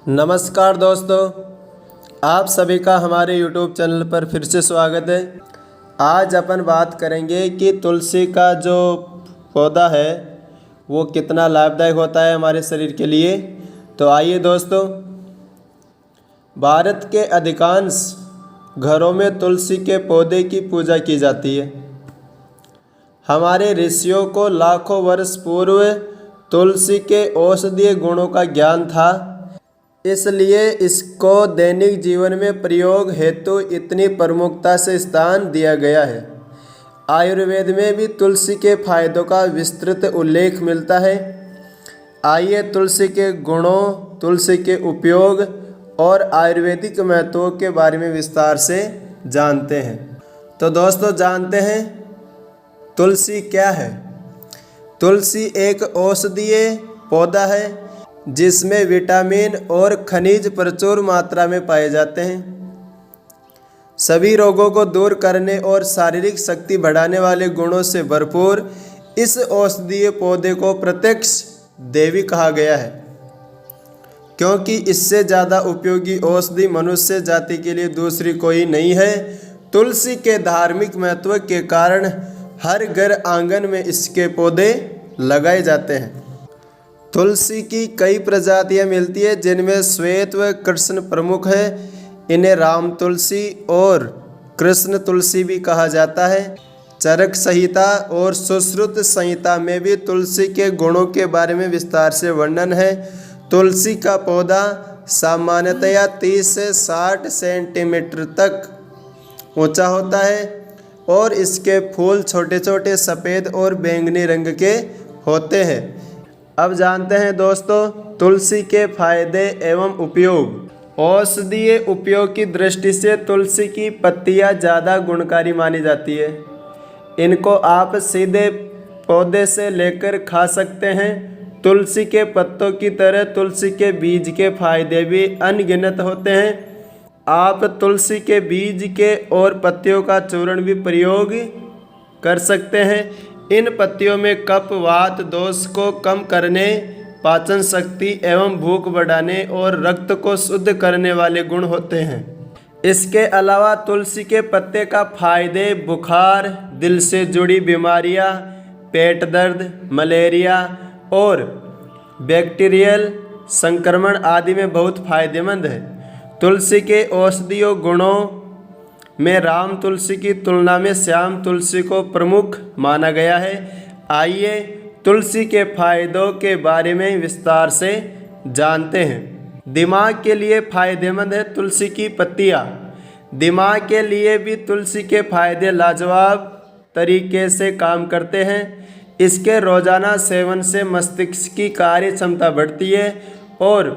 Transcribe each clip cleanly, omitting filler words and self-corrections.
नमस्कार दोस्तों, आप सभी का हमारे YouTube चैनल पर फिर से स्वागत है। आज अपन बात करेंगे कि तुलसी का जो पौधा है वो कितना लाभदायक होता है हमारे शरीर के लिए। तो आइए दोस्तों, भारत के अधिकांश घरों में तुलसी के पौधे की पूजा की जाती है। हमारे ऋषियों को लाखों वर्ष पूर्व तुलसी के औषधीय गुणों का ज्ञान था, इसलिए इसको दैनिक जीवन में प्रयोग हेतु इतनी प्रमुखता से स्थान दिया गया है। आयुर्वेद में भी तुलसी के फायदों का विस्तृत उल्लेख मिलता है। आइए तुलसी के गुणों, तुलसी के उपयोग और आयुर्वेदिक महत्वों के बारे में विस्तार से जानते हैं। तो दोस्तों, जानते हैं तुलसी क्या है। तुलसी एक औषधीय पौधा है जिसमें विटामिन और खनिज प्रचुर मात्रा में पाए जाते हैं। सभी रोगों को दूर करने और शारीरिक शक्ति बढ़ाने वाले गुणों से भरपूर इस औषधीय पौधे को प्रत्यक्ष देवी कहा गया है, क्योंकि इससे ज़्यादा उपयोगी औषधि मनुष्य जाति के लिए दूसरी कोई नहीं है। तुलसी के धार्मिक महत्व के कारण हर घर आंगन में इसके पौधे लगाए जाते हैं। तुलसी की कई प्रजातियां मिलती है, जिनमें श्वेत व कृष्ण प्रमुख है। इन्हें राम तुलसी और कृष्ण तुलसी भी कहा जाता है। चरक संहिता और सुश्रुत संहिता में भी तुलसी के गुणों के बारे में विस्तार से वर्णन है। तुलसी का पौधा सामान्यतया 30 से 60 सेंटीमीटर तक ऊंचा होता है और इसके फूल छोटे छोटे सफ़ेद और बैंगनी रंग के होते हैं। अब जानते हैं दोस्तों तुलसी के फायदे एवं उपयोग। औषधीय उपयोग की दृष्टि से तुलसी की पत्तियां ज़्यादा गुणकारी मानी जाती है। इनको आप सीधे पौधे से लेकर खा सकते हैं। तुलसी के पत्तों की तरह तुलसी के बीज के फायदे भी अनगिनत होते हैं। आप तुलसी के बीज के और पत्तियों का चूर्ण भी प्रयोग कर सकते हैं। इन पत्तियों में कफ, वात दोष को कम करने, पाचन शक्ति एवं भूख बढ़ाने और रक्त को शुद्ध करने वाले गुण होते हैं। इसके अलावा तुलसी के पत्ते का फायदे बुखार, दिल से जुड़ी बीमारियां, पेट दर्द, मलेरिया और बैक्टीरियल संक्रमण आदि में बहुत फायदेमंद है। तुलसी के औषधीय गुणों में राम तुलसी की तुलना में श्याम तुलसी को प्रमुख माना गया है। आइए तुलसी के फायदों के बारे में विस्तार से जानते हैं। दिमाग के लिए फायदेमंद है तुलसी की पत्तियां। दिमाग के लिए भी तुलसी के फायदे लाजवाब तरीके से काम करते हैं। इसके रोजाना सेवन से मस्तिष्क की कार्य क्षमता बढ़ती है और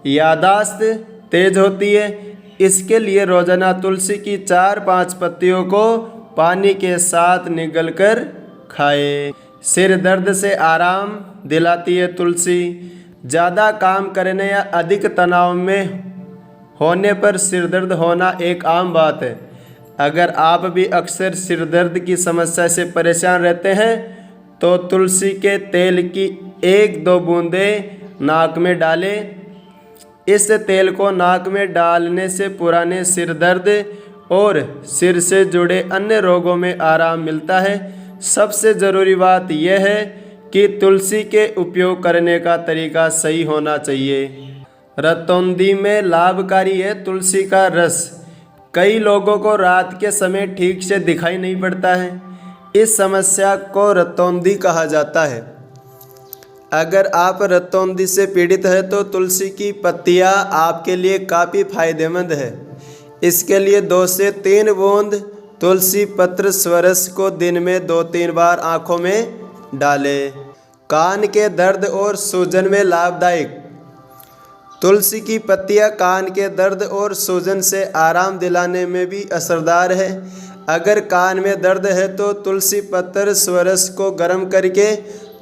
याददाश्त तेज होती है। इसके लिए रोजाना तुलसी की 4-5 पत्तियों को पानी के साथ निगलकर खाएं। सिर दर्द से आराम दिलाती है तुलसी। ज़्यादा काम करने या अधिक तनाव में होने पर सिर दर्द होना एक आम बात है। अगर आप भी अक्सर सिर दर्द की समस्या से परेशान रहते हैं तो तुलसी के तेल की 1-2 बूंदें नाक में डालें। इस तेल को नाक में डालने से पुराने सिर दर्द और सिर से जुड़े अन्य रोगों में आराम मिलता है। सबसे ज़रूरी बात यह है कि तुलसी के उपयोग करने का तरीका सही होना चाहिए। रतौंधी में लाभकारी है तुलसी का रस। कई लोगों को रात के समय ठीक से दिखाई नहीं पड़ता है। इस समस्या को रतौंधी कहा जाता है। अगर आप रतौंधी से पीड़ित हैं तो तुलसी की पत्तियां आपके लिए काफ़ी फायदेमंद है। इसके लिए 2 से 3 बूंद तुलसी पत्र स्वरस को दिन में 2-3 बार आँखों में डालें। कान के दर्द और सूजन में लाभदायक। तुलसी की पत्तियां कान के दर्द और सूजन से आराम दिलाने में भी असरदार है। अगर कान में दर्द है तो तुलसी पत्र स्वरस को गर्म करके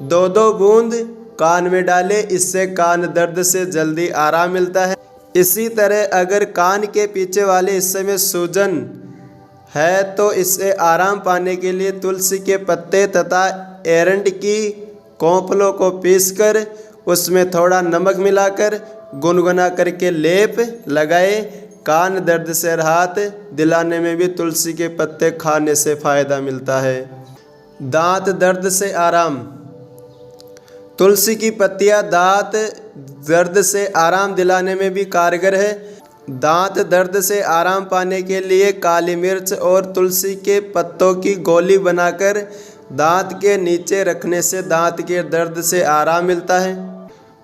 2-2 बूंद कान में डालें। इससे कान दर्द से जल्दी आराम मिलता है। इसी तरह अगर कान के पीछे वाले हिस्से में सूजन है तो इससे आराम पाने के लिए तुलसी के पत्ते तथा एरंड की कोंपलों को पीसकर उसमें थोड़ा नमक मिलाकर गुनगुना करके लेप लगाए। कान दर्द से राहत दिलाने में भी तुलसी के पत्ते खाने से फ़ायदा मिलता है। दांत दर्द से आराम। तुलसी की पत्तियां दांत दर्द से आराम दिलाने में भी कारगर है। दांत दर्द से आराम पाने के लिए काली मिर्च और तुलसी के पत्तों की गोली बनाकर दांत के नीचे रखने से दांत के दर्द से आराम मिलता है।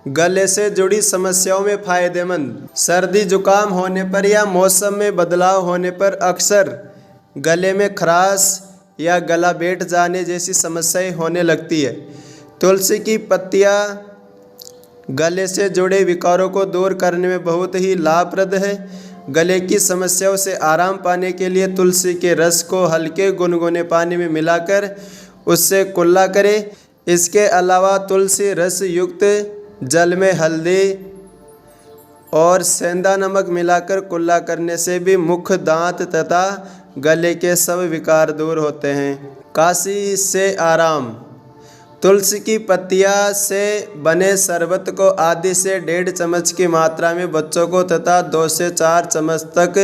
गले से जुड़ी समस्याओं में फ़ायदेमंद। सर्दी जुकाम होने पर या मौसम में बदलाव होने पर अक्सर गले में खराश या गला बैठ जाने जैसी समस्याएं होने लगती है। तुलसी की पत्तियां गले से जुड़े विकारों को दूर करने में बहुत ही लाभप्रद है। गले की समस्याओं से आराम पाने के लिए तुलसी के रस को हल्के गुनगुने पानी में मिलाकर उससे कुल्ला करें। इसके अलावा तुलसी रस युक्त जल में हल्दी और सेंधा नमक मिलाकर कुल्ला करने से भी मुख, दांत तथा गले के सब विकार दूर होते हैं। काशी से आराम। तुलसी की पत्तियां से बने शरबत को आधे से 1.5 चम्मच की मात्रा में बच्चों को तथा 2 से 4 चम्मच तक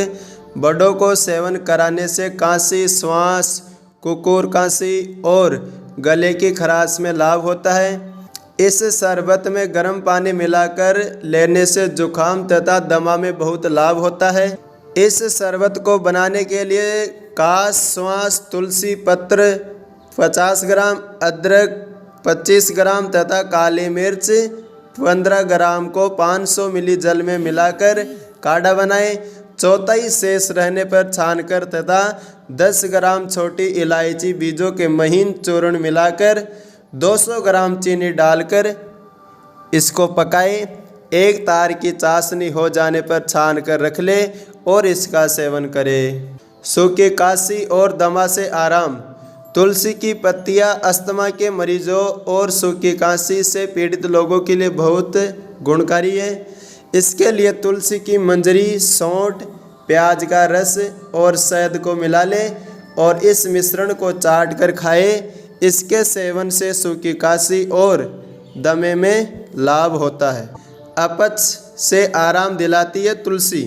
बड़ों को सेवन कराने से काशी, श्वास, कुकुर काशी और गले की खराश में लाभ होता है। इस शरबत में गर्म पानी मिलाकर लेने से जुखाम तथा दमा में बहुत लाभ होता है। इस शरबत को बनाने के लिए काश, श्वास, तुलसी पत्र 50 ग्राम, अदरक 25 ग्राम तथा काली मिर्च 15 ग्राम को 500 मिली जल में मिलाकर काढ़ा बनाएं। चौथाई शेष रहने पर छानकर तथा 10 ग्राम छोटी इलायची बीजों के महीन चूर्ण मिलाकर 200 ग्राम चीनी डालकर इसको पकाएं। एक तार की चाशनी हो जाने पर छान कर रख ले और इसका सेवन करें। सूखी काशी और दमा से आराम। तुलसी की पत्तियां अस्थमा के मरीजों और सूखी काशी से पीड़ित लोगों के लिए बहुत गुणकारी है। इसके लिए तुलसी की मंजरी, सौंठ, प्याज का रस और शहद को मिला लें और इस मिश्रण को चाट कर खाएं। इसके सेवन से सूखी काशी और दमे में लाभ होता है। अपच से आराम दिलाती है तुलसी।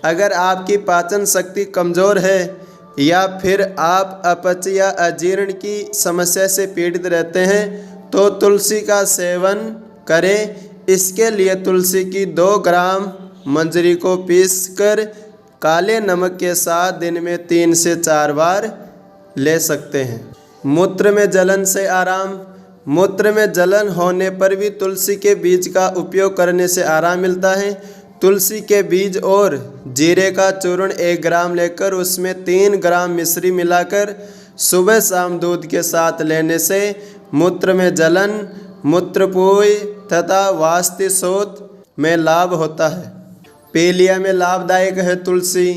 अगर आपकी पाचन शक्ति कमज़ोर है या फिर आप अपच या अजीर्ण की समस्या से पीड़ित रहते हैं तो तुलसी का सेवन करें। इसके लिए तुलसी की 2 ग्राम मंजरी को पीसकर काले नमक के साथ दिन में 3 से 4 बार ले सकते हैं। मूत्र में जलन से आराम। मूत्र में जलन होने पर भी तुलसी के बीज का उपयोग करने से आराम मिलता है। तुलसी के बीज और जीरे का चूर्ण 1 ग्राम लेकर उसमें 3 ग्राम मिश्री मिलाकर सुबह शाम दूध के साथ लेने से मूत्र में जलन, मूत्रपुई तथा वास्तिशोथ में लाभ होता है। पीलिया में लाभदायक है तुलसी।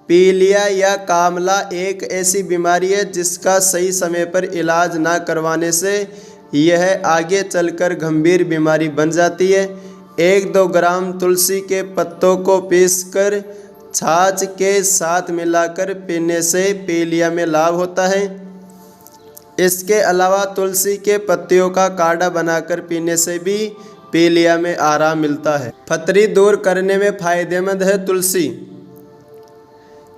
पीलिया या कामला एक ऐसी बीमारी है जिसका सही समय पर इलाज ना करवाने से यह आगे चलकर गंभीर बीमारी बन जाती है। 1-2 ग्राम तुलसी के पत्तों को पीसकर छाछ के साथ मिलाकर पीने से पीलिया में लाभ होता है। इसके अलावा तुलसी के पत्तियों का काढ़ा बनाकर पीने से भी पीलिया में आराम मिलता है। फतरी दूर करने में फ़ायदेमंद है तुलसी।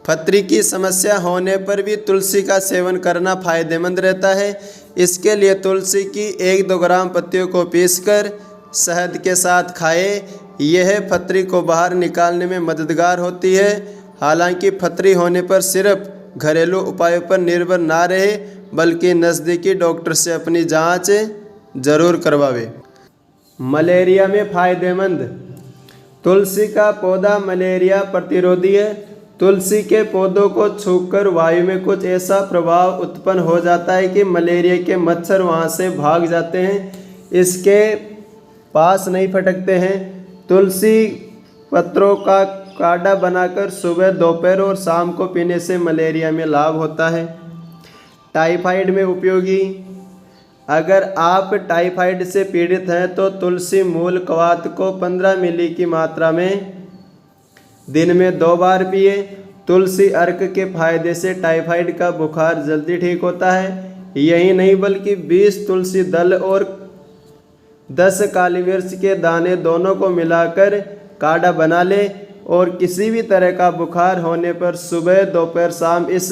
फतरी की समस्या होने पर भी तुलसी का सेवन करना फ़ायदेमंद रहता है। इसके लिए तुलसी की 1-2 ग्राम पत्तियों को पीसकर शहद के साथ खाएं। यह फतरी को बाहर निकालने में मददगार होती है। हालांकि फतरी होने पर सिर्फ घरेलू उपायों पर निर्भर ना रहे बल्कि नज़दीकी डॉक्टर से अपनी जांच जरूर करवावे। मलेरिया में फ़ायदेमंद। तुलसी का पौधा मलेरिया प्रतिरोधी है। तुलसी के पौधों को छूकर वायु में कुछ ऐसा प्रभाव उत्पन्न हो जाता है कि मलेरिया के मच्छर वहाँ से भाग जाते हैं, इसके पास नहीं फटकते हैं। तुलसी पत्रों का काढ़ा बनाकर सुबह, दोपहर और शाम को पीने से मलेरिया में लाभ होता है। टाइफाइड में उपयोगी। अगर आप टाइफाइड से पीड़ित हैं तो तुलसी मूल कवात को 15 मिली की मात्रा में दिन में 2 बार पिए। तुलसी अर्क के फायदे से टाइफाइड का बुखार जल्दी ठीक होता है। यही नहीं बल्कि 20 तुलसी दल और 10 काली मिर्च के दाने दोनों को मिलाकर काढ़ा बना ले और किसी भी तरह का बुखार होने पर सुबह दोपहर शाम इस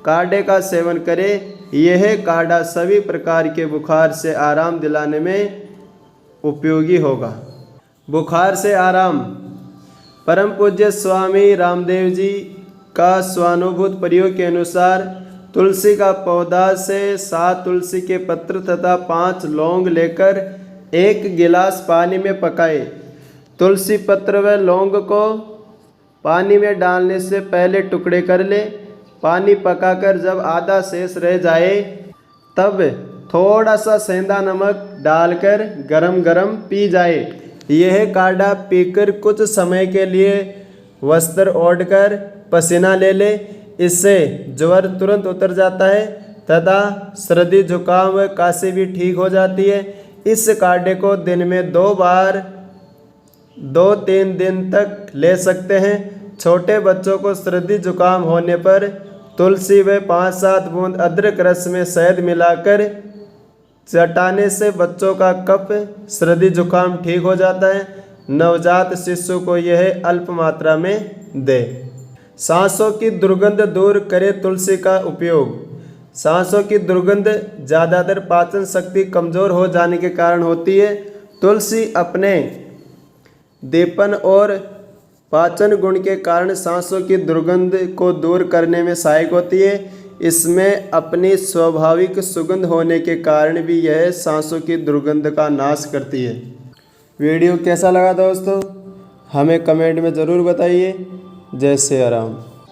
काढ़े का सेवन करें। यह काढ़ा सभी प्रकार के बुखार से आराम दिलाने में उपयोगी होगा। बुखार से आराम। परम पूज्य स्वामी रामदेव जी का स्वानुभूत प्रयोग के अनुसार तुलसी का पौधा से 7 तुलसी के पत्र तथा 5 लौंग लेकर 1 गिलास पानी में पकाए। तुलसी पत्र व लौंग को पानी में डालने से पहले टुकड़े कर ले। पानी पकाकर जब आधा शेष रह जाए तब थोड़ा सा सेंधा नमक डालकर गरम गरम पी जाए। यह काढ़ा पीकर कुछ समय के लिए वस्त्र ओढ़कर पसीना ले ले। इससे ज्वर तुरंत उतर जाता है तथा सर्दी जुकाम व काशी भी ठीक हो जाती है। इस काढ़े को दिन में 2 बार 2-3 दिन तक ले सकते हैं। छोटे बच्चों को सर्दी जुकाम होने पर तुलसी व 5-7 बूंद अदरक रस में शहद मिलाकर चटाने से बच्चों का कफ सर्दी जुकाम ठीक हो जाता है। नवजात शिशु को यह अल्प मात्रा में दे। सांसों की दुर्गंध दूर करे तुलसी का उपयोग। सांसों की दुर्गंध ज़्यादातर पाचन शक्ति कमज़ोर हो जाने के कारण होती है। तुलसी अपने दीपन और पाचन गुण के कारण सांसों की दुर्गंध को दूर करने में सहायक होती है। इसमें अपनी स्वाभाविक सुगंध होने के कारण भी यह सांसों की दुर्गंध का नाश करती है। वीडियो कैसा लगा दोस्तों, हमें कमेंट में ज़रूर बताइए। जय श्री राम।